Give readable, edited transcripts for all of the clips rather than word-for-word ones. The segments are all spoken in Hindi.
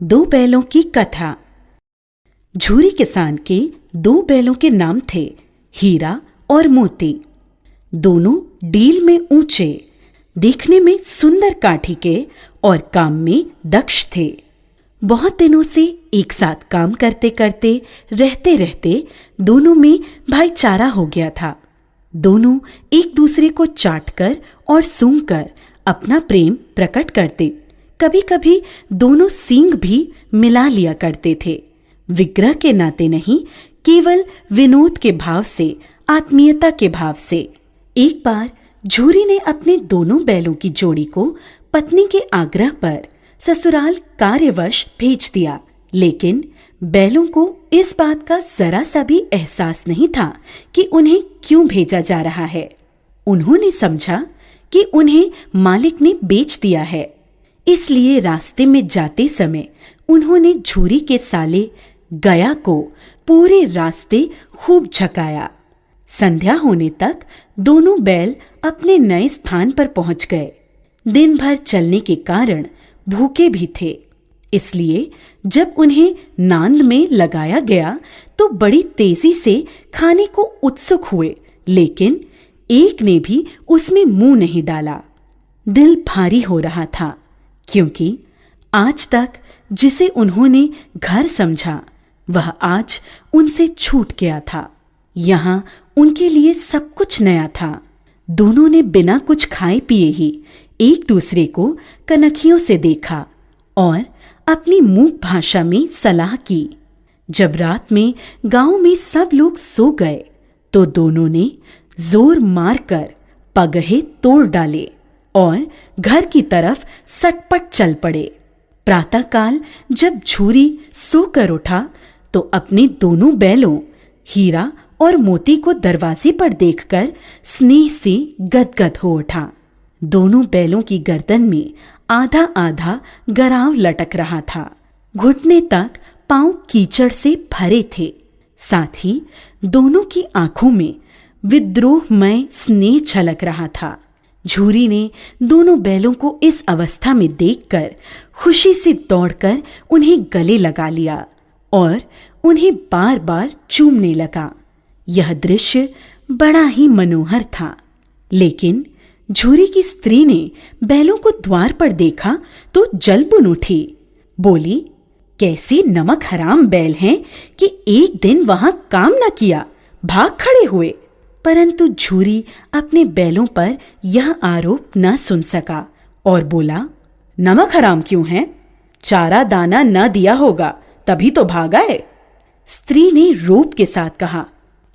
दो बैलों की कथा। झूरी किसान के दो बैलों के नाम थे हीरा और मोती। दोनों डील में ऊंचे, देखने में सुंदर काठी के और काम में दक्ष थे। बहुत दिनों से एक साथ काम करते करते रहते रहते दोनों में भाईचारा हो गया था। दोनों एक दूसरे को चाटकर और सूंघकर अपना प्रेम प्रकट करते। कभी कभी दोनों सींग भी मिला लिया करते थे, विग्रह के नाते नहीं, केवल विनोद के भाव से, आत्मीयता के भाव से। एक बार झूरी ने अपने दोनों बैलों की जोड़ी को पत्नी के आग्रह पर ससुराल कार्यवश भेज दिया, लेकिन बैलों को इस बात का जरा सा भी एहसास नहीं था कि उन्हें क्यों भेजा जा रहा है। उन्होंने समझा कि उन्हें मालिक ने बेच दिया है, इसलिए रास्ते में जाते समय उन्होंने झूरी के साले गया को पूरे रास्ते खूब झकाया। संध्या होने तक दोनों बैल अपने नए स्थान पर पहुंच गए। दिन भर चलने के कारण भूखे भी थे, इसलिए जब उन्हें नांद में लगाया गया तो बड़ी तेजी से खाने को उत्सुक हुए, लेकिन एक ने भी उसमें मुंह नहीं डाला। दिल भारी हो रहा था, क्योंकि आज तक जिसे उन्होंने घर समझा वह आज उनसे छूट गया था। यहाँ उनके लिए सब कुछ नया था। दोनों ने बिना कुछ खाए पिए ही एक दूसरे को कनखियों से देखा और अपनी मूक भाषा में सलाह की। जब रात में गांव में सब लोग सो गए तो दोनों ने जोर मारकर पगहे तोड़ डाले और घर की तरफ सटपट चल पड़े। प्रातःकाल जब झूरी सोकर उठा तो अपने दोनों बैलों हीरा और मोती को दरवाजे पर देखकर स्नेह से गदगद हो उठा। दोनों बैलों की गर्दन में आधा आधा गराव लटक रहा था। घुटने तक पांव कीचड़ से भरे थे। साथ ही दोनों की आंखों में विद्रोहमय स्नेह झलक रहा था। झूरी ने दोनों बैलों को इस अवस्था में देखकर खुशी से दौड़कर उन्हें गले लगा लिया और उन्हें बार बार चूमने लगा। यह दृश्य बड़ा ही मनोहर था, लेकिन झूरी की स्त्री ने बैलों को द्वार पर देखा तो जलबुन उठी। बोली, कैसे नमक हराम बैल हैं कि एक दिन वहां काम न किया, भाग खड़े हुए। परंतु झूरी अपने बैलों पर यह आरोप न सुन सका और बोला, नमक हराम क्यों है? चारा दाना न दिया होगा तभी तो भाग आए। स्त्री ने रोब के साथ कहा,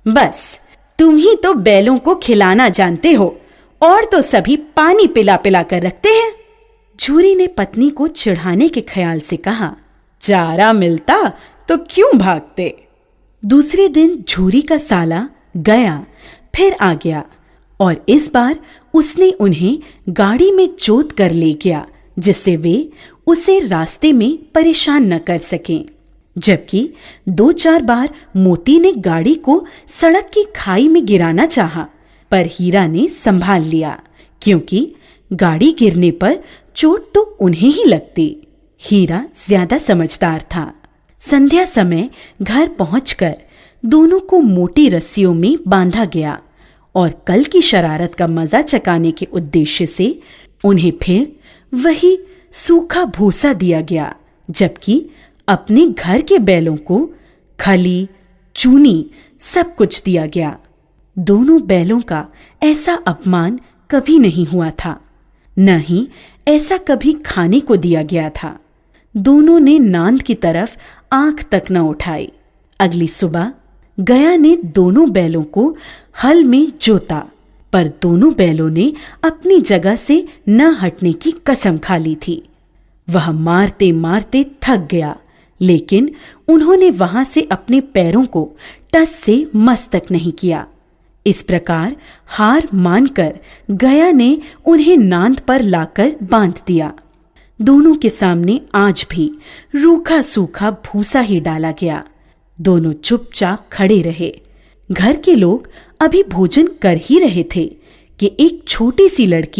बस तुम ही तो बैलों को खिलाना जानते हो, और तो सभी पानी पिला पिला कर रखते हैं। झूरी ने पत्नी को चिढ़ाने के ख्याल से कहा, चारा मिलता तो क्यों भागते। दूसरे दिन झूरी का साला गया फिर आ गया और इस बार उसने उन्हें गाड़ी में जोत कर ले गया, जिससे वे उसे रास्ते में परेशान न कर सकें। जबकि 2-4 बार मोती ने गाड़ी को सड़क की खाई में गिराना चाहा, पर हीरा ने संभाल लिया, क्योंकि गाड़ी गिरने पर चोट तो उन्हें ही लगती। हीरा ज्यादा समझदार था। संध्या समय घर पहुंचकर दोनों को मोटी रस्सियों में बांधा गया और कल की शरारत का मजा चकाने के उद्देश्य से उन्हें फिर वही सूखा भूसा दिया गया, जबकि अपने घर के बैलों को खली, चूनी सब कुछ दिया गया। दोनों बैलों का ऐसा अपमान कभी नहीं हुआ था, न ही ऐसा कभी खाने को दिया गया था। दोनों ने नांद की तरफ आंख तक न उठाई। अगली सुबह गया ने दोनों बैलों को हल में जोता, पर दोनों बैलों ने अपनी जगह से न हटने की कसम खा ली थी। वह मारते मारते थक गया, लेकिन उन्होंने वहां से अपने पैरों को टस से मस तक नहीं किया। इस प्रकार हार मानकर गया ने उन्हें नांद पर लाकर बांध दिया। दोनों के सामने आज भी रूखा सूखा भूसा ही डाला गया। दोनों चुपचाप खड़े रहे। घर के लोग अभी भोजन कर ही रहे थे कि एक छोटी सी लड़की